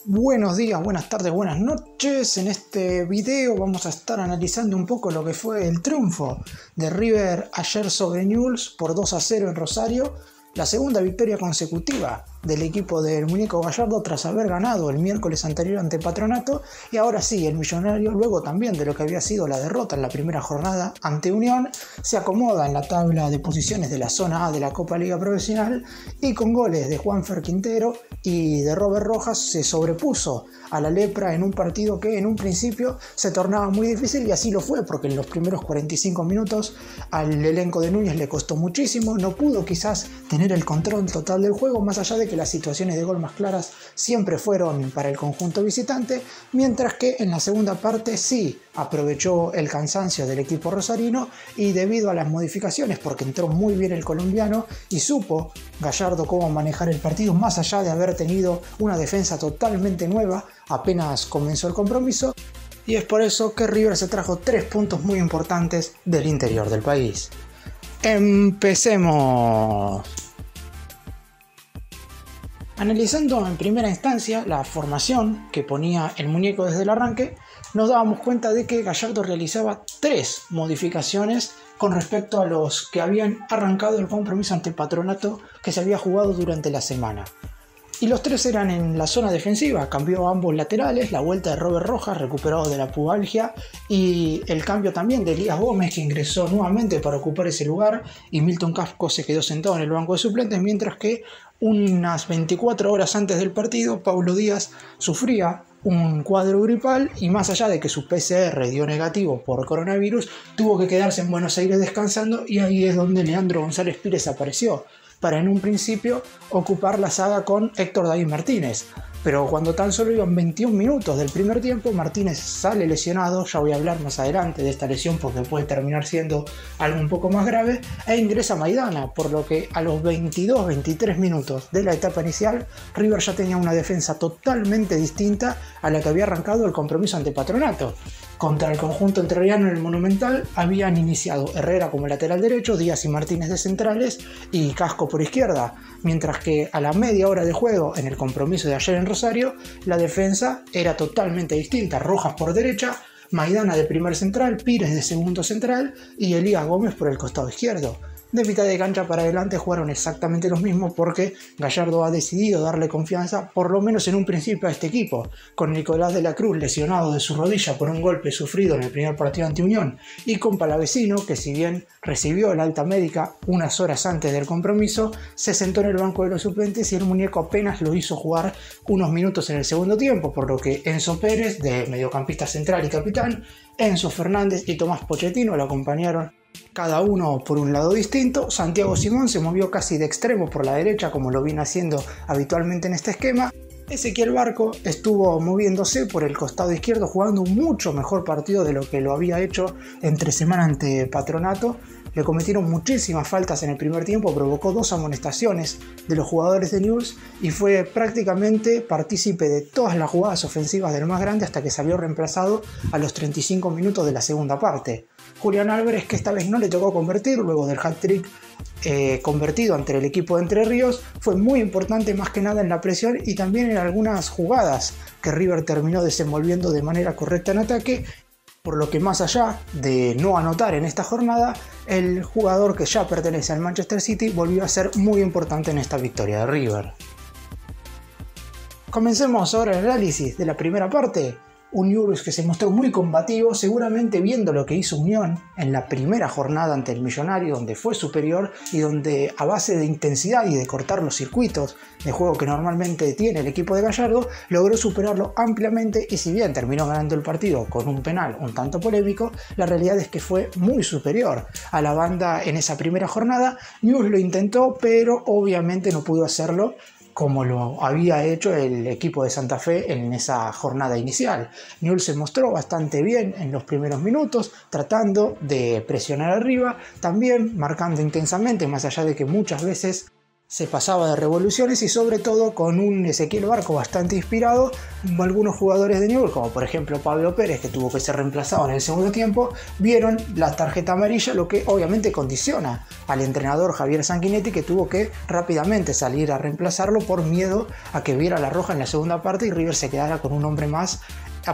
Buenos días, buenas tardes, buenas noches. En este video vamos a estar analizando un poco lo que fue el triunfo de River ayer sobre Newell's por 2-0 en Rosario. La segunda victoria consecutiva del equipo del Muñeco Gallardo tras haber ganado el miércoles anterior ante Patronato, y ahora sí, el Millonario, luego también de lo que había sido la derrota en la primera jornada ante Unión, se acomoda en la tabla de posiciones de la zona A de la Copa Liga Profesional y con goles de Juanfer Quintero y de Robert Rojas se sobrepuso a la Lepra en un partido que en un principio se tornaba muy difícil, y así lo fue porque en los primeros 45 minutos al elenco de Núñez le costó muchísimo, no pudo quizás tener el control total del juego, más allá de que las situaciones de gol más claras siempre fueron para el conjunto visitante, mientras que en la segunda parte sí aprovechó el cansancio del equipo rosarino y debido a las modificaciones, porque entró muy bien el colombiano y supo Gallardo cómo manejar el partido más allá de haber tenido una defensa totalmente nueva apenas comenzó el compromiso, y es por eso que River se trajo 3 puntos muy importantes del interior del país. Empecemos. Analizando en primera instancia la formación que ponía el muñeco desde el arranque, nos dábamos cuenta de que Gallardo realizaba 3 modificaciones con respecto a los que habían arrancado el compromiso ante Patronato que se había jugado durante la semana. Y los 3 eran en la zona defensiva. Cambió a ambos laterales, la vuelta de Robert Rojas recuperado de la pubalgia y el cambio también de Elías Gómez, que ingresó nuevamente para ocupar ese lugar, y Milton Casco se quedó sentado en el banco de suplentes, mientras que unas 24 horas antes del partido Paulo Díaz sufría un cuadro gripal y más allá de que su PCR dio negativo por coronavirus, tuvo que quedarse en Buenos Aires descansando, y ahí es donde Leandro González Pires apareció para en un principio ocupar la saga con Héctor David Martínez. Pero cuando tan solo iban 21 minutos del primer tiempo, Martínez sale lesionado, ya voy a hablar más adelante de esta lesión porque puede terminar siendo algo un poco más grave, e ingresa Maidana, por lo que a los 22-23 minutos de la etapa inicial, River ya tenía una defensa totalmente distinta a la que había arrancado el compromiso ante Patronato. Contra el conjunto entrerriano en el Monumental habían iniciado Herrera como lateral derecho, Díaz y Martínez de centrales y Casco por izquierda, mientras que a la media hora de juego en el compromiso de ayer en Rosario, la defensa era totalmente distinta: Rojas por derecha, Maidana de primer central, Pires de segundo central y Elías Gómez por el costado izquierdo. De mitad de cancha para adelante jugaron exactamente los mismos porque Gallardo ha decidido darle confianza, por lo menos en un principio, a este equipo, con Nicolás de la Cruz lesionado de su rodilla por un golpe sufrido en el primer partido ante Unión, y con Palavecino, que si bien recibió la alta médica unas horas antes del compromiso, se sentó en el banco de los suplentes y el muñeco apenas lo hizo jugar unos minutos en el segundo tiempo, por lo que Enzo Pérez, de mediocampista central y capitán, Enzo Fernández y Tomás Pochettino lo acompañaron, cada uno por un lado distinto. Santiago Simón se movió casi de extremo por la derecha, como lo viene haciendo habitualmente en este esquema. Ezequiel Barco estuvo moviéndose por el costado izquierdo, jugando un mucho mejor partido de lo que lo había hecho entre semana ante Patronato. Le cometieron muchísimas faltas en el primer tiempo, provocó 2 amonestaciones de los jugadores de Newell's y fue prácticamente partícipe de todas las jugadas ofensivas del más grande hasta que salió reemplazado a los 35 minutos de la segunda parte. Julián Álvarez, que esta vez no le tocó convertir luego del hat-trick convertido ante el equipo de Entre Ríos, fue muy importante más que nada en la presión y también en algunas jugadas que River terminó desenvolviendo de manera correcta en ataque, por lo que más allá de no anotar en esta jornada, el jugador que ya pertenece al Manchester City volvió a ser muy importante en esta victoria de River. Comencemos ahora el análisis de la primera parte. Un Newell's que se mostró muy combativo, seguramente viendo lo que hizo Unión en la primera jornada ante el Millonario, donde fue superior y donde a base de intensidad y de cortar los circuitos de juego que normalmente tiene el equipo de Gallardo, logró superarlo ampliamente, y si bien terminó ganando el partido con un penal un tanto polémico, la realidad es que fue muy superior a la banda en esa primera jornada. Newell's lo intentó, pero obviamente no pudo hacerlo como lo había hecho el equipo de Santa Fe en esa jornada inicial. Newell's se mostró bastante bien en los primeros minutos, tratando de presionar arriba, también marcando intensamente, más allá de que muchas veces se pasaba de revoluciones y sobre todo con un Ezequiel Barco bastante inspirado. Algunos jugadores de Newell's, como por ejemplo Pablo Pérez, que tuvo que ser reemplazado en el segundo tiempo, vieron la tarjeta amarilla, lo que obviamente condiciona al entrenador Javier Sanguinetti, que tuvo que rápidamente salir a reemplazarlo por miedo a que viera la roja en la segunda parte y River se quedara con un hombre más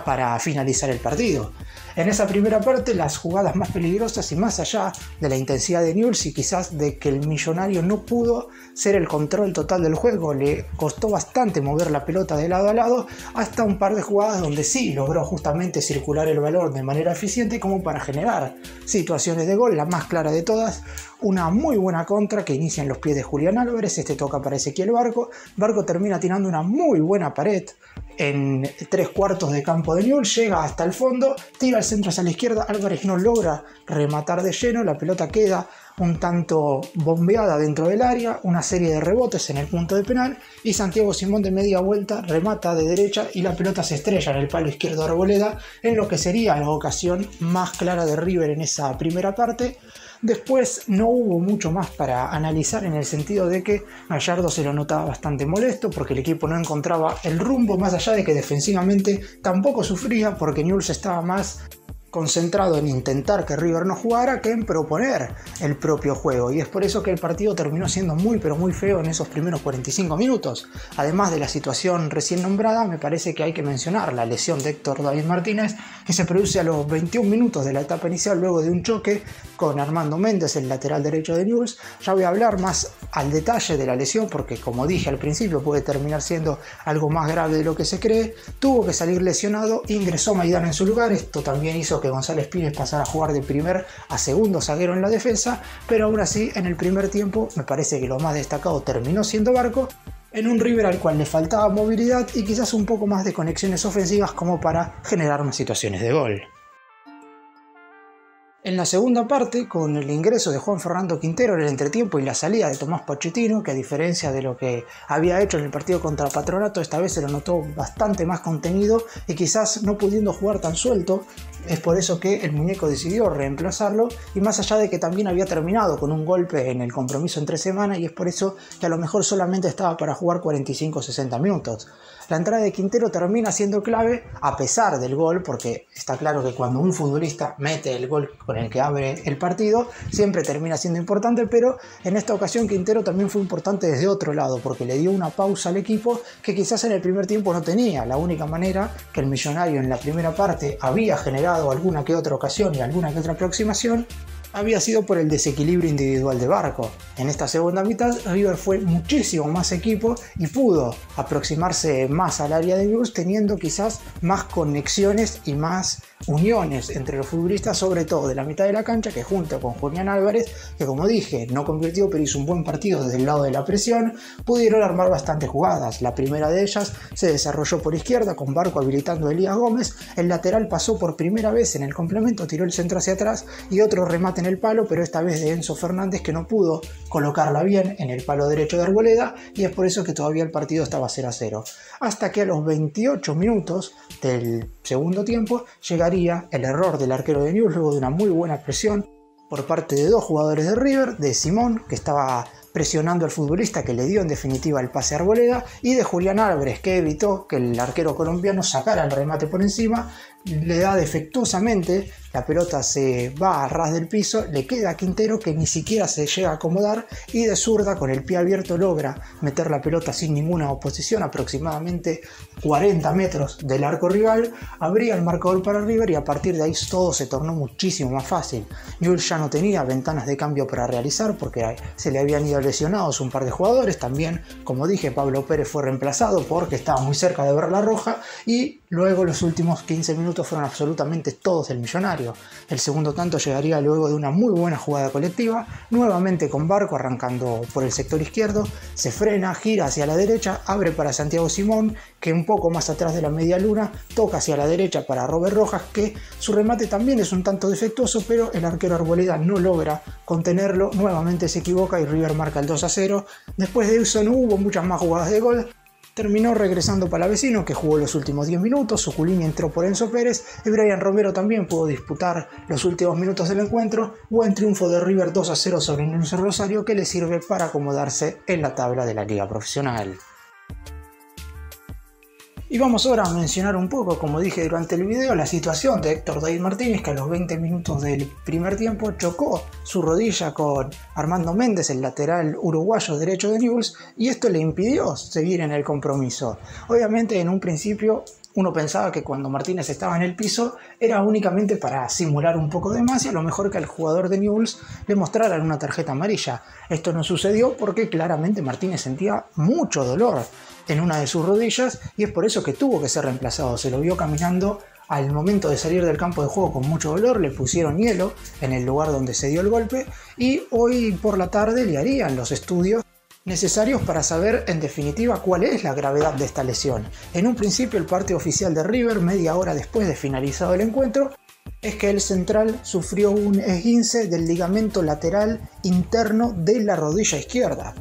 para finalizar el partido. En esa primera parte, las jugadas más peligrosas y más allá de la intensidad de Newell's y quizás de que el Millonario no pudo ser el control total del juego, le costó bastante mover la pelota de lado a lado, hasta un par de jugadas donde sí logró justamente circular el balón de manera eficiente como para generar situaciones de gol. La más clara de todas, una muy buena contra que inicia en los pies de Julián Álvarez. Toca para Ezequiel Barco. Barco termina tirando una muy buena pared en 3/4 de campo de Newell's, llega hasta el fondo, tira el centro hacia la izquierda, Álvarez no logra rematar de lleno, la pelota queda un tanto bombeada dentro del área, una serie de rebotes en el punto de penal y Santiago Simón de media vuelta remata de derecha y la pelota se estrella en el palo izquierdo de Arboleda, en lo que sería la ocasión más clara de River en esa primera parte. Después no hubo mucho más para analizar, en el sentido de que Gallardo se lo notaba bastante molesto porque el equipo no encontraba el rumbo, más allá de que defensivamente tampoco sufría porque Newell's estaba más concentrado en intentar que River no jugara que en proponer el propio juego, y es por eso que el partido terminó siendo muy pero muy feo en esos primeros 45 minutos. Además de la situación recién nombrada, me parece que hay que mencionar la lesión de Héctor David Martínez, que se produce a los 21 minutos de la etapa inicial luego de un choque con Armando Méndez, el lateral derecho de Newell's. Ya voy a hablar más al detalle de la lesión porque, como dije al principio, puede terminar siendo algo más grave de lo que se cree. Tuvo que salir lesionado, ingresó Maidana en su lugar, esto también hizo que González Pires pasara a jugar de primer a segundo zaguero en la defensa, pero aún así en el primer tiempo me parece que lo más destacado terminó siendo Barco, en un River al cual le faltaba movilidad y quizás un poco más de conexiones ofensivas como para generar más situaciones de gol. En la segunda parte, con el ingreso de Juan Fernando Quintero en el entretiempo y la salida de Tomás Pochettino, que a diferencia de lo que había hecho en el partido contra Patronato, esta vez se lo notó bastante más contenido y quizás no pudiendo jugar tan suelto, es por eso que el muñeco decidió reemplazarlo, y más allá de que también había terminado con un golpe en el compromiso entre semana, y es por eso que a lo mejor solamente estaba para jugar 45 o 60 minutos. La entrada de Quintero termina siendo clave a pesar del gol, porque está claro que cuando un futbolista mete el gol con el que abre el partido, siempre termina siendo importante, pero en esta ocasión Quintero también fue importante desde otro lado, porque le dio una pausa al equipo que quizás en el primer tiempo no tenía. La única manera que el Millonario en la primera parte había generado alguna que otra ocasión y alguna que otra aproximación había sido por el desequilibrio individual de Barco. En esta segunda mitad, River fue muchísimo más equipo y pudo aproximarse más al área de Newell's, teniendo quizás más conexiones y más uniones entre los futbolistas, sobre todo de la mitad de la cancha, que junto con Julián Álvarez, que como dije no convirtió pero hizo un buen partido desde el lado de la presión, pudieron armar bastantes jugadas. La primera de ellas se desarrolló por izquierda con Barco habilitando a Elías Gómez, el lateral pasó por primera vez en el complemento, tiró el centro hacia atrás y otro remate en el palo, pero esta vez de Enzo Fernández, que no pudo colocarla bien en el palo derecho de Arboleda, y es por eso que todavía el partido estaba 0-0. Hasta que a los 28 minutos del segundo tiempo llegaría el error del arquero de Newell's luego de una muy buena presión por parte de dos jugadores de River, de Simón, que estaba presionando al futbolista que le dio en definitiva el pase a Arboleda, y de Julián Álvarez, que evitó que el arquero colombiano sacara el remate por encima, le da defectuosamente, la pelota se va a ras del piso, le queda a Quintero, que ni siquiera se llega a acomodar, y de zurda con el pie abierto logra meter la pelota sin ninguna oposición, aproximadamente 40 metros del arco rival, abría el marcador para River y a partir de ahí todo se tornó muchísimo más fácil. Newell's ya no tenía ventanas de cambio para realizar porque se le habían ido lesionados un par de jugadores, también como dije Pablo Pérez fue reemplazado porque estaba muy cerca de ver la roja, y luego los últimos 15 minutos fueron absolutamente todos del Millonario. El segundo tanto llegaría luego de una muy buena jugada colectiva, nuevamente con Barco arrancando por el sector izquierdo, se frena, gira hacia la derecha, abre para Santiago Simón, que un poco más atrás de la media luna toca hacia la derecha para Robert Rojas, que su remate también es un tanto defectuoso, pero el arquero Arboleda no logra contenerlo, nuevamente se equivoca y River marca el 2-0. Después de eso no hubo muchas más jugadas de gol. terminó regresando Palavecino, que jugó los últimos 10 minutos, Suculini entró por Enzo Pérez y Brian Romero también pudo disputar los últimos minutos del encuentro. Buen triunfo de River 2-0 sobre Newell's Rosario, que le sirve para acomodarse en la tabla de la liga profesional. Y vamos ahora a mencionar un poco, como dije durante el video, la situación de Héctor David Martínez, que a los 20 minutos del primer tiempo chocó su rodilla con Armando Méndez, el lateral uruguayo derecho de Newell's, y esto le impidió seguir en el compromiso. Obviamente en un principio uno pensaba que cuando Martínez estaba en el piso era únicamente para simular un poco de más y a lo mejor que al jugador de Newell's le mostraran una tarjeta amarilla. Esto no sucedió porque claramente Martínez sentía mucho dolor en una de sus rodillas y es por eso que tuvo que ser reemplazado. Se lo vio caminando al momento de salir del campo de juego con mucho dolor, le pusieron hielo en el lugar donde se dio el golpe y hoy por la tarde le harían los estudios necesarios para saber en definitiva cuál es la gravedad de esta lesión. En un principio el parte oficial de River, media hora después de finalizado el encuentro, es que el central sufrió un esguince del ligamento lateral interno de la rodilla izquierda.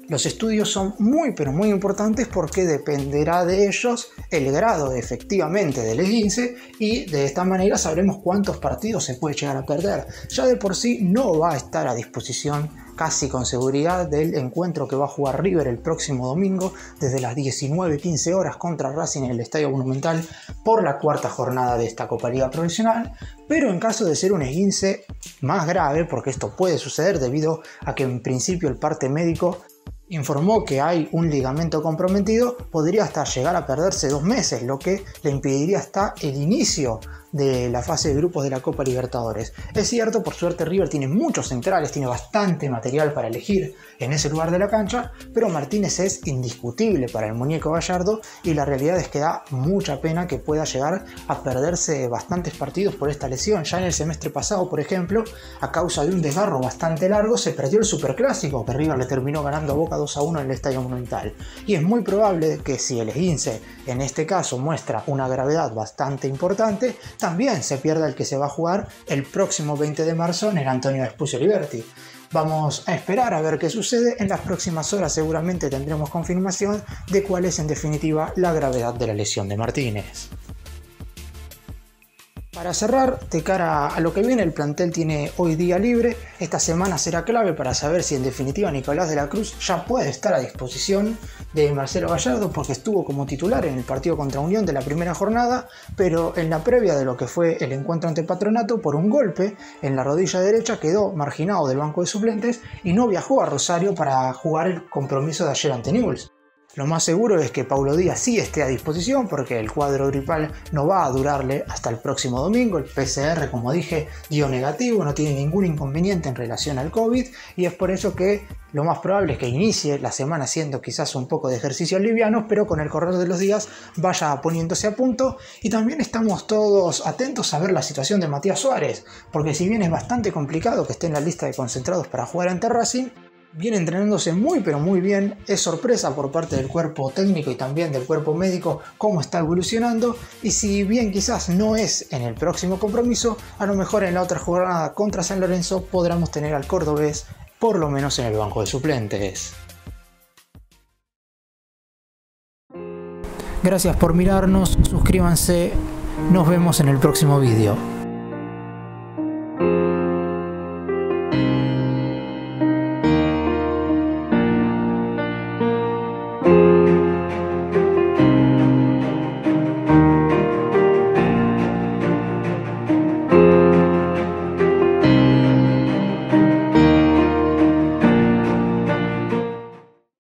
Los estudios son muy pero muy importantes porque dependerá de ellos el grado efectivamente del esguince y de esta manera sabremos cuántos partidos se puede llegar a perder. Ya de por sí no va a estar a disposición casi con seguridad del encuentro que va a jugar River el próximo domingo desde las 19:15 horas contra Racing en el Estadio Monumental por la cuarta jornada de esta Copa Liga Profesional, pero en caso de ser un esguince más grave, porque esto puede suceder debido a que en principio el parte médico informó que hay un ligamento comprometido, podría hasta llegar a perderse 2 meses, lo que le impediría hasta el inicio de la fase de grupos de la Copa Libertadores. Es cierto, por suerte River tiene muchos centrales, tiene bastante material para elegir en ese lugar de la cancha, pero Martínez es indiscutible para el muñeco Gallardo y la realidad es que da mucha pena que pueda llegar a perderse bastantes partidos por esta lesión. Ya en el semestre pasado, por ejemplo, a causa de un desgarro bastante largo, se perdió el Superclásico, que River le terminó ganando a Boca 2-1 en el Estadio Monumental. Y es muy probable que si el esguince en este caso muestra una gravedad bastante importante, también se pierda el que se va a jugar el próximo 20 de marzo en el Antonio Vespucio Liberty. Vamos a esperar a ver qué sucede. En las próximas horas seguramente tendremos confirmación de cuál es en definitiva la gravedad de la lesión de Martínez. Para cerrar, de cara a lo que viene, el plantel tiene hoy día libre. Esta semana será clave para saber si en definitiva Nicolás de la Cruz ya puede estar a disposición de Marcelo Gallardo, porque estuvo como titular en el partido contra Unión de la primera jornada, pero en la previa de lo que fue el encuentro ante Patronato, por un golpe en la rodilla derecha quedó marginado del banco de suplentes y no viajó a Rosario para jugar el compromiso de ayer ante Newell's. Lo más seguro es que Paulo Díaz sí esté a disposición porque el cuadro gripal no va a durarle hasta el próximo domingo. El PCR, como dije, dio negativo, no tiene ningún inconveniente en relación al COVID y es por eso que lo más probable es que inicie la semana haciendo quizás un poco de ejercicios livianos, pero con el correr de los días vaya poniéndose a punto. Y también estamos todos atentos a ver la situación de Matías Suárez, porque si bien es bastante complicado que esté en la lista de concentrados para jugar ante Racing, viene entrenándose muy pero muy bien. Es sorpresa por parte del cuerpo técnico y también del cuerpo médico cómo está evolucionando, y si bien quizás no es en el próximo compromiso, a lo mejor en la otra jornada contra San Lorenzo podremos tener al cordobés por lo menos en el banco de suplentes. Gracias por mirarnos, suscríbanse, nos vemos en el próximo vídeo.